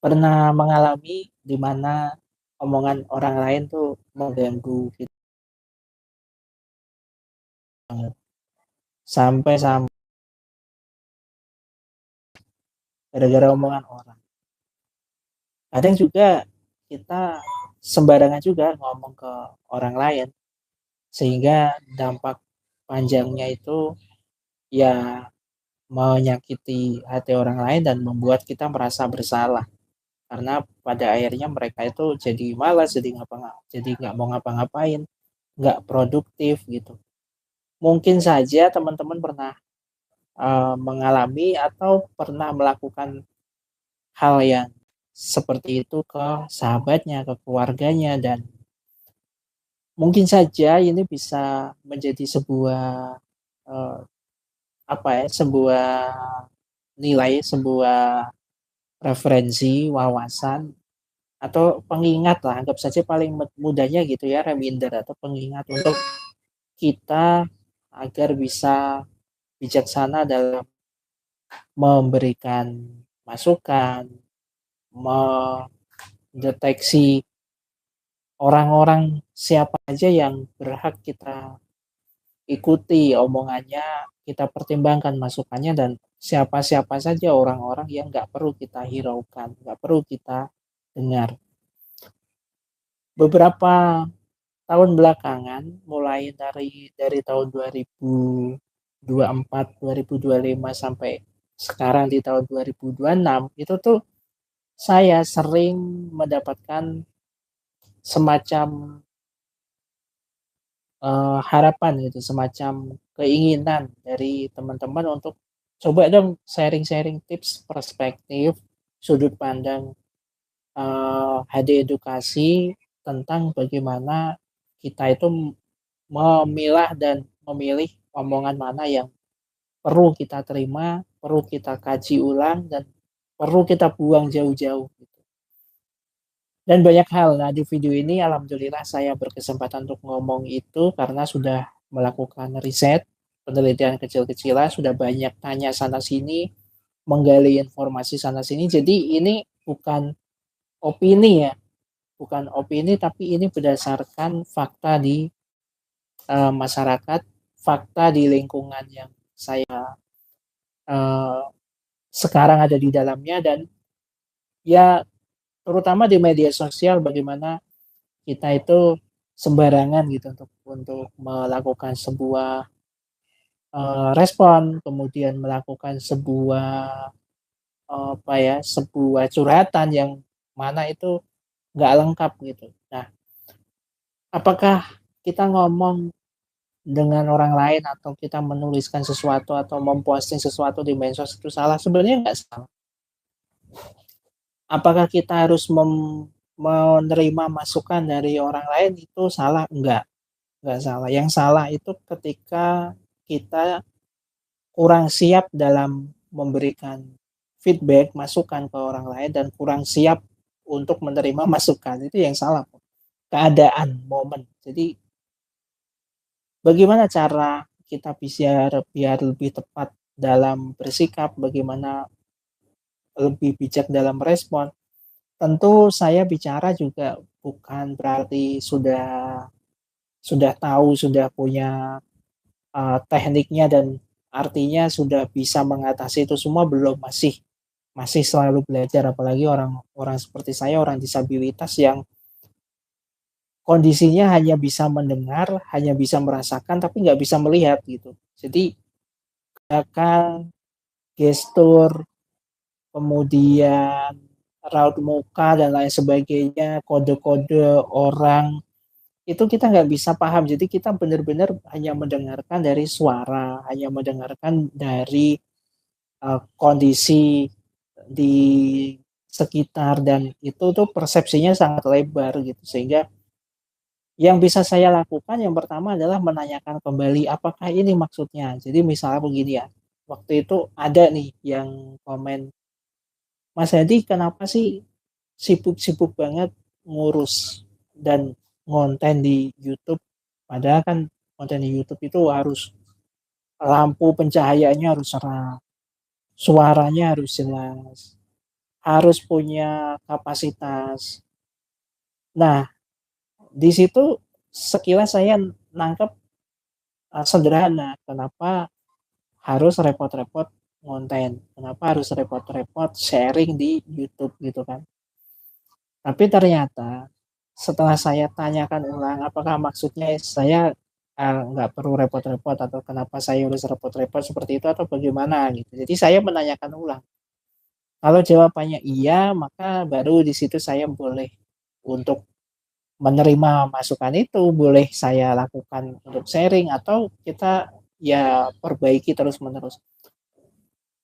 Pernah mengalami di mana omongan orang lain tuh mengganggu kita banget, sampai gara-gara omongan orang. Kadang juga kita sembarangan juga ngomong ke orang lain, sehingga dampak panjangnya itu ya menyakiti hati orang lain dan membuat kita merasa bersalah. Karena pada akhirnya mereka itu jadi malas, jadi nggak mau ngapa-ngapain, nggak produktif gitu. Mungkin saja teman-teman pernah mengalami atau pernah melakukan hal yang seperti itu ke sahabatnya, ke keluarganya, dan mungkin saja ini bisa menjadi sebuah eh, apa ya, sebuah nilai, sebuah referensi, wawasan atau pengingat lah, anggap saja paling mudahnya gitu ya, reminder atau pengingat untuk kita agar bisa bijaksana dalam memberikan masukan, mendeteksi orang-orang siapa aja yang berhak kita ikuti omongannya, kita pertimbangkan masukannya, dan siapa-siapa saja orang-orang yang nggak perlu kita hiraukan, nggak perlu kita dengar. Beberapa tahun belakangan, mulai dari tahun 2024, 2025 sampai sekarang di tahun 2026, itu tuh saya sering mendapatkan semacam harapan gitu, semacam keinginan dari teman-teman untuk coba dong sharing-sharing tips, perspektif, sudut pandang, HD edukasi tentang bagaimana kita itu memilah dan memilih omongan mana yang perlu kita terima, perlu kita kaji ulang, dan perlu kita buang jauh-jauh gitu. Dan banyak hal. Nah, di video ini alhamdulillah saya berkesempatan untuk ngomong itu karena sudah melakukan riset, penelitian kecil-kecilan, sudah banyak tanya sana sini, menggali informasi sana sini. Jadi ini bukan opini ya, bukan opini, tapi ini berdasarkan fakta di masyarakat, fakta di lingkungan yang saya uh, sekarang ada di dalamnya, dan ya terutama di media sosial bagaimana kita itu sembarangan gitu untuk melakukan sebuah respon, kemudian melakukan sebuah apa ya, sebuah curhatan yang mana itu nggak lengkap gitu. Nah, apakah kita ngomong dengan orang lain atau kita menuliskan sesuatu atau memposting sesuatu di medsos itu salah? Sebenarnya nggak salah. Apakah kita harus menerima masukan dari orang lain itu salah? Enggak salah. Yang salah itu ketika kita kurang siap dalam memberikan feedback, masukan ke orang lain, dan kurang siap untuk menerima masukan. Itu yang salah. Keadaan, momen. Jadi bagaimana cara kita bisa biar lebih tepat dalam bersikap, bagaimana lebih bijak dalam respon. Tentu saya bicara juga bukan berarti sudah tahu, sudah punya tekniknya, dan artinya sudah bisa mengatasi itu semua, belum, masih selalu belajar, apalagi orang-orang seperti saya, orang disabilitas yang kondisinya hanya bisa mendengar, hanya bisa merasakan, tapi nggak bisa melihat gitu. Jadi gerakan, gestur, kemudian raut muka dan lain sebagainya, kode-kode orang, itu kita nggak bisa paham. Jadi kita benar-benar hanya mendengarkan dari suara, hanya mendengarkan dari kondisi di sekitar, dan itu tuh persepsinya sangat lebar gitu, sehingga yang bisa saya lakukan yang pertama adalah menanyakan kembali apakah ini maksudnya. Jadi misalnya begini ya, waktu itu ada nih yang komen, Mas Hadi kenapa sih sibuk-sibuk banget ngurus dan konten di YouTube, padahal kan konten di YouTube itu harus lampu pencahayaannya harus cerah, suaranya harus jelas, harus punya kapasitas. Nah, di situ sekilas saya nangkep sederhana, kenapa harus repot-repot ngonten, kenapa harus repot-repot sharing di YouTube gitu kan. Tapi ternyata setelah saya tanyakan ulang, apakah maksudnya saya nggak perlu repot-repot atau kenapa saya harus repot-repot seperti itu atau bagaimana gitu. Jadi saya menanyakan ulang. Kalau jawabannya iya, maka baru di situ saya boleh untuk menerima masukan itu, boleh saya lakukan untuk sharing atau kita ya perbaiki terus-menerus.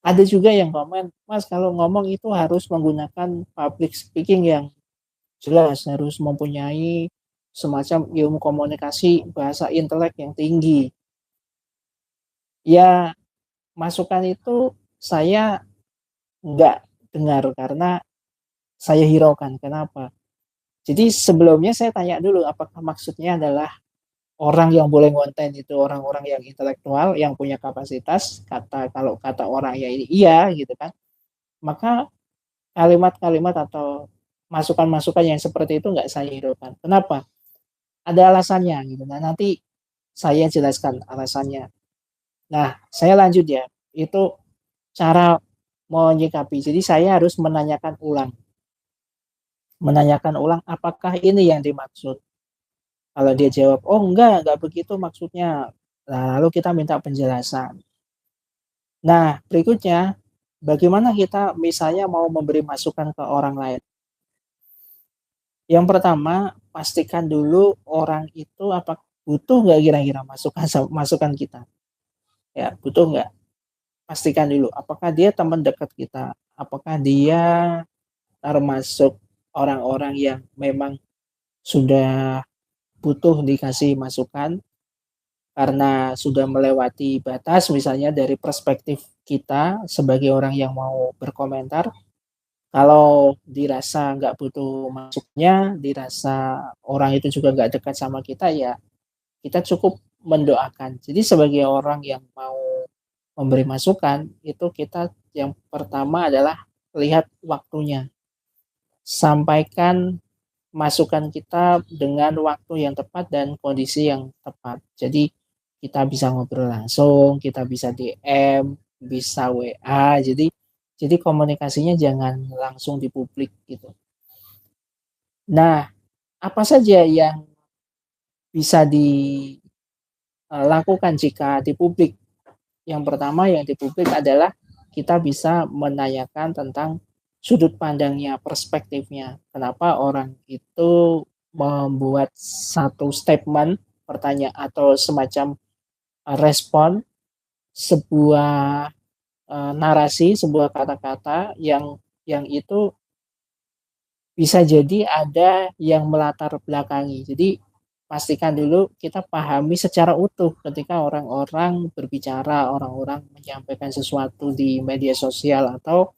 Ada juga yang komen, Mas kalau ngomong itu harus menggunakan public speaking yang jelas, harus mempunyai semacam ilmu komunikasi bahasa intelek yang tinggi. Ya, masukan itu saya nggak dengar karena saya hiraukan. Kenapa? Jadi sebelumnya saya tanya dulu apakah maksudnya adalah orang yang boleh konten itu orang-orang yang intelektual, yang punya kapasitas, kalau kata orang ya ini iya gitu kan. Maka kalimat-kalimat atau masukan-masukan yang seperti itu nggak saya hiraukan. Kenapa? Ada alasannya gitu. Nah, nanti saya jelaskan alasannya. Nah, saya lanjut ya. Itu cara menyikapi. Jadi saya harus menanyakan ulang. Menanyakan ulang apakah ini yang dimaksud. Kalau dia jawab, oh enggak begitu maksudnya. Nah, lalu kita minta penjelasan. Nah, berikutnya, bagaimana kita misalnya mau memberi masukan ke orang lain? Yang pertama, pastikan dulu orang itu apa butuh nggak kira-kira masukan kita. Ya, butuh nggak? Pastikan dulu, apakah dia teman dekat kita? Apakah dia termasuk orang-orang yang memang sudah butuh dikasih masukan karena sudah melewati batas misalnya dari perspektif kita sebagai orang yang mau berkomentar. Kalau dirasa nggak butuh masuknya, dirasa orang itu juga nggak dekat sama kita, ya kita cukup mendoakan. Jadi sebagai orang yang mau memberi masukan, itu kita yang pertama adalah lihat waktunya. Sampaikan masukan kita dengan waktu yang tepat dan kondisi yang tepat. Jadi kita bisa ngobrol langsung, kita bisa DM, bisa WA. Jadi komunikasinya jangan langsung di publik gitu. Nah, apa saja yang bisa dilakukan jika di publik? Yang pertama yang di publik adalah kita bisa menanyakan tentang sudut pandangnya, perspektifnya. Kenapa orang itu membuat satu statement, pertanyaan atau semacam respon sebuah narasi, sebuah kata-kata yang itu bisa jadi ada yang melatar belakangi. Jadi pastikan dulu kita pahami secara utuh ketika orang-orang berbicara, orang-orang menyampaikan sesuatu di media sosial atau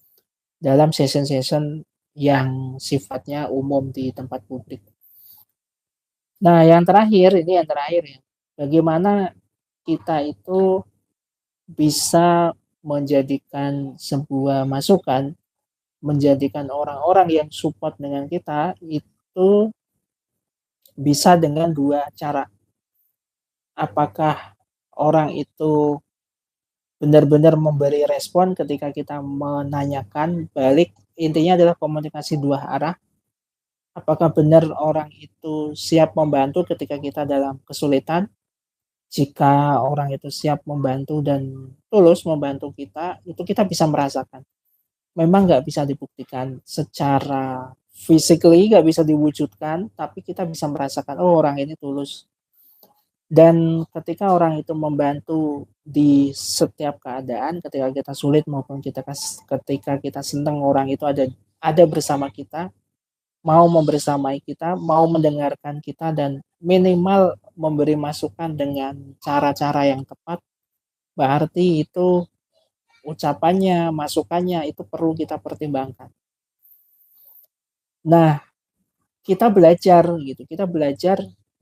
dalam session-session yang sifatnya umum di tempat publik. Nah, ini yang terakhir ya. Bagaimana kita itu bisa menjadikan sebuah masukan, menjadikan orang-orang yang support dengan kita itu bisa dengan dua cara. Apakah orang itu benar-benar memberi respon ketika kita menanyakan balik, intinya adalah komunikasi dua arah. Apakah benar orang itu siap membantu ketika kita dalam kesulitan? Jika orang itu siap membantu dan tulus membantu kita, itu kita bisa merasakan. Memang nggak bisa dibuktikan secara physically, nggak bisa diwujudkan, tapi kita bisa merasakan, oh orang ini tulus. Dan ketika orang itu membantu di setiap keadaan, ketika kita sulit maupun ketika kita senang, orang itu ada bersama kita, mau membersamai kita, mau mendengarkan kita, dan minimal memberi masukan dengan cara-cara yang tepat, berarti itu ucapannya, masukannya itu perlu kita pertimbangkan. Nah, kita belajar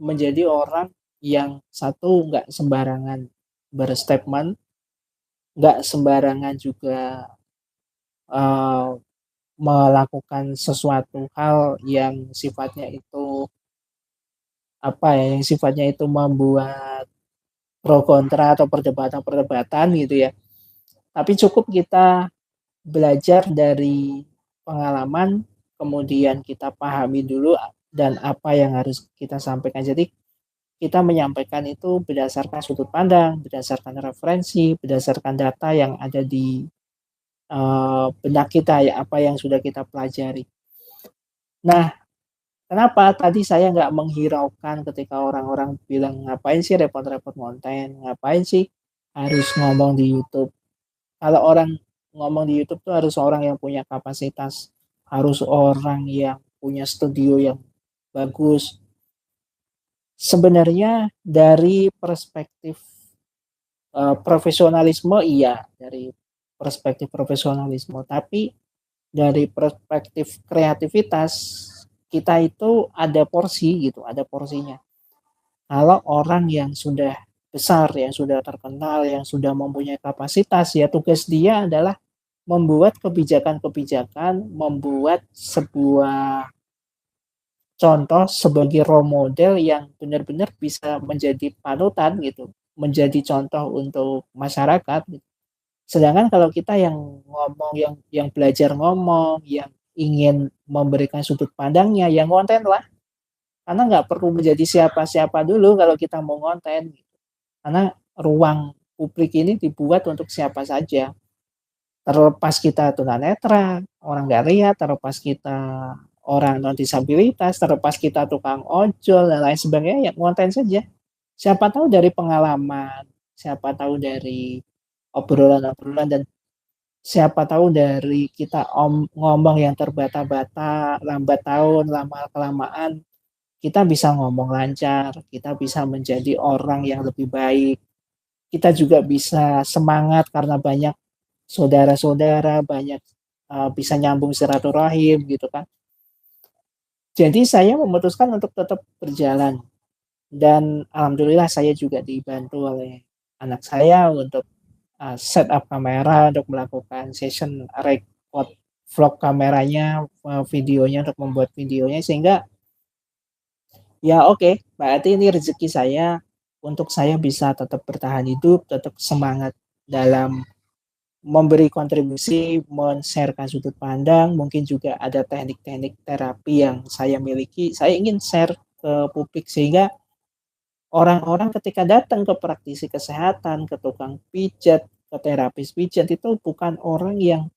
menjadi orang yang satu nggak sembarangan berstatement, nggak sembarangan juga uh, melakukan sesuatu hal yang sifatnya itu, apa ya, yang sifatnya itu membuat pro kontra atau perdebatan-perdebatan gitu ya. Tapi cukup kita belajar dari pengalaman, kemudian kita pahami dulu dan apa yang harus kita sampaikan. Jadi kita menyampaikan itu berdasarkan sudut pandang, berdasarkan referensi, berdasarkan data yang ada di benak kita ya, apa yang sudah kita pelajari. Nah, kenapa tadi saya nggak menghiraukan ketika orang-orang bilang ngapain sih repot-repot konten, ngapain sih harus ngomong di YouTube. Kalau orang ngomong di YouTube tuh harus orang yang punya kapasitas, harus orang yang punya studio yang bagus. Sebenarnya dari perspektif profesionalisme iya, dari perspektif profesionalisme, tapi dari perspektif kreativitas kita itu ada porsi gitu, ada porsinya. Kalau orang yang sudah besar, yang sudah terkenal, yang sudah mempunyai kapasitas, ya tugas dia adalah membuat kebijakan-kebijakan, membuat sebuah contoh sebagai role model yang benar-benar bisa menjadi panutan gitu, menjadi contoh untuk masyarakat gitu. Sedangkan kalau kita yang ngomong, yang belajar ngomong, yang ingin memberikan sudut pandangnya, yang konten lah. Karena nggak perlu menjadi siapa-siapa dulu kalau kita mau konten. Karena ruang publik ini dibuat untuk siapa saja. Terlepas kita tunanetra, orang nggak lihat, terlepas kita orang non disabilitas, terlepas kita tukang ojol dan lain sebagainya, ya konten saja. Siapa tahu dari pengalaman, siapa tahu dari obrolan-obrolan, dan siapa tahu dari kita ngomong yang terbata-bata, lambat tahun, lama-kelamaan, kita bisa ngomong lancar, kita bisa menjadi orang yang lebih baik, kita juga bisa semangat karena banyak saudara-saudara, banyak bisa nyambung silaturahim gitu kan. Jadi saya memutuskan untuk tetap berjalan, dan alhamdulillah saya juga dibantu oleh anak saya untuk setup kamera, untuk melakukan session record vlog kameranya, videonya, untuk membuat videonya, sehingga ya oke, berarti ini rezeki saya untuk saya bisa tetap bertahan hidup, tetap semangat dalam memberi kontribusi, men-sharekan sudut pandang, mungkin juga ada teknik-teknik terapi yang saya miliki, saya ingin share ke publik sehingga orang-orang ketika datang ke praktisi kesehatan, ke tukang pijat, ke terapis pijat, itu bukan orang yang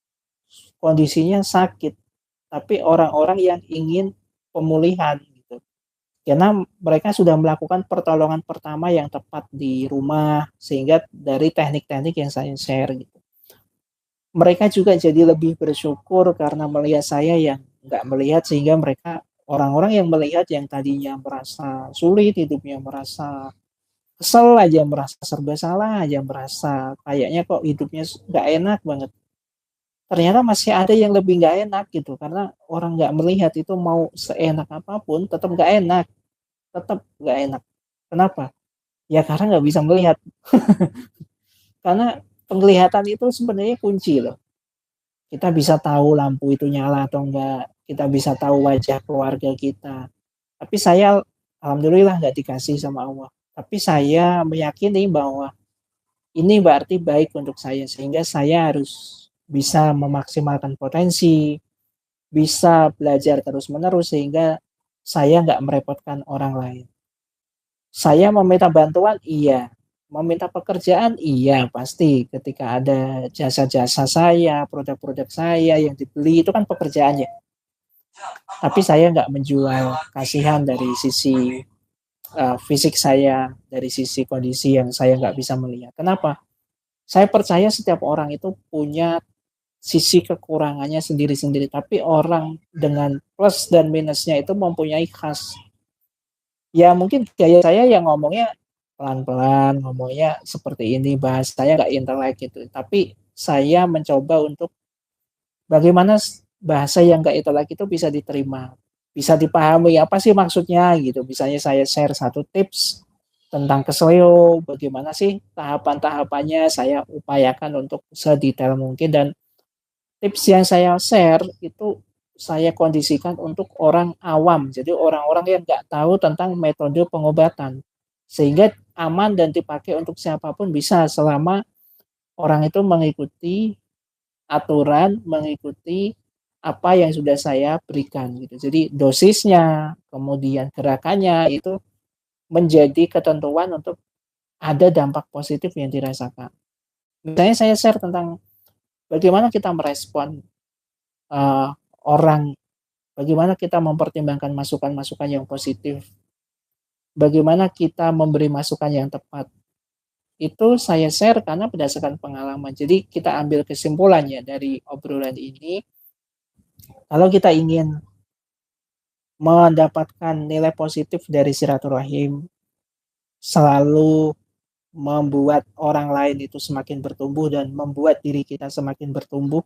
kondisinya sakit, tapi orang-orang yang ingin pemulihan gitu. Karena mereka sudah melakukan pertolongan pertama yang tepat di rumah, sehingga dari teknik-teknik yang saya share gitu. Mereka juga jadi lebih bersyukur karena melihat saya yang nggak melihat, sehingga mereka, orang-orang yang melihat yang tadinya merasa sulit hidupnya, merasa kesel aja, merasa serba salah aja, merasa kayaknya kok hidupnya nggak enak banget. Ternyata masih ada yang lebih nggak enak gitu, karena orang nggak melihat itu mau seenak apapun tetap nggak enak, tetap nggak enak. Kenapa? Ya karena nggak bisa melihat. Karena penglihatan itu sebenarnya kunci loh. Kita bisa tahu lampu itu nyala atau enggak, kita bisa tahu wajah keluarga kita. Tapi saya alhamdulillah nggak dikasih sama Allah. Tapi saya meyakini bahwa ini berarti baik untuk saya, sehingga saya harus bisa memaksimalkan potensi, bisa belajar terus-menerus sehingga saya nggak merepotkan orang lain. Saya meminta bantuan, iya. Meminta pekerjaan, iya pasti. Ketika ada jasa-jasa saya, produk-produk saya yang dibeli, itu kan pekerjaannya. Tapi saya nggak menjual kasihan dari sisi fisik saya, dari sisi kondisi yang saya nggak bisa melihat. Kenapa? Saya percaya setiap orang itu punya sisi kekurangannya sendiri-sendiri, tapi orang dengan plus dan minusnya itu mempunyai khas. Ya mungkin gaya saya yang ngomongnya pelan-pelan, ngomongnya seperti ini, bahasanya nggak intelek gitu. Tapi saya mencoba untuk bagaimana bahasa yang nggak intelek itu bisa diterima, bisa dipahami apa sih maksudnya gitu. Misalnya saya share satu tips tentang kesleo, bagaimana sih tahapan-tahapannya, saya upayakan untuk sedetail mungkin, dan tips yang saya share itu saya kondisikan untuk orang awam, jadi orang-orang yang nggak tahu tentang metode pengobatan, sehingga aman dan dipakai untuk siapapun bisa selama orang itu mengikuti aturan, mengikuti apa yang sudah saya berikan gitu. Jadi dosisnya, kemudian gerakannya itu menjadi ketentuan untuk ada dampak positif yang dirasakan. Misalnya saya share tentang bagaimana kita merespon uh, orang, bagaimana kita mempertimbangkan masukan-masukan yang positif, bagaimana kita memberi masukan yang tepat. Itu saya share karena berdasarkan pengalaman. Jadi kita ambil kesimpulannya dari obrolan ini, kalau kita ingin mendapatkan nilai positif dari silaturahim, selalu membuat orang lain itu semakin bertumbuh dan membuat diri kita semakin bertumbuh,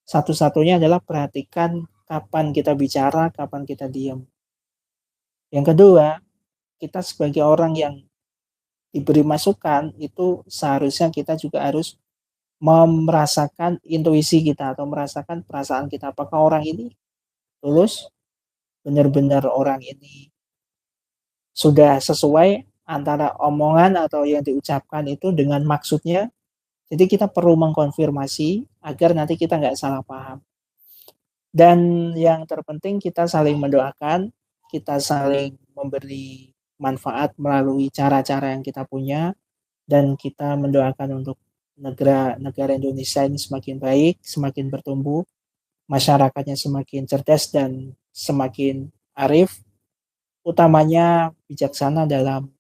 satu-satunya adalah perhatikan kapan kita bicara, kapan kita diam. Yang kedua, kita sebagai orang yang diberi masukan, itu seharusnya kita juga harus merasakan intuisi kita atau merasakan perasaan kita. Apakah orang ini tulus, benar-benar orang ini sudah sesuai antara omongan atau yang diucapkan itu dengan maksudnya. Jadi kita perlu mengkonfirmasi agar nanti kita nggak salah paham. Dan yang terpenting kita saling mendoakan, kita saling memberi manfaat melalui cara-cara yang kita punya, dan kita mendoakan untuk negara Indonesia ini semakin baik, semakin bertumbuh, masyarakatnya semakin cerdas dan semakin arif, utamanya bijaksana dalam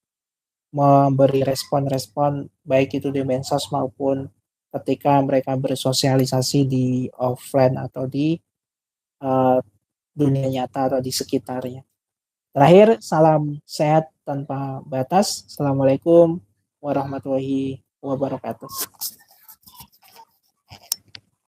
memberi respon-respon baik itu di medsos maupun ketika mereka bersosialisasi di offline atau di uh, dunia nyata atau di sekitarnya. Terakhir, salam sehat tanpa batas. Assalamualaikum warahmatullahi wabarakatuh.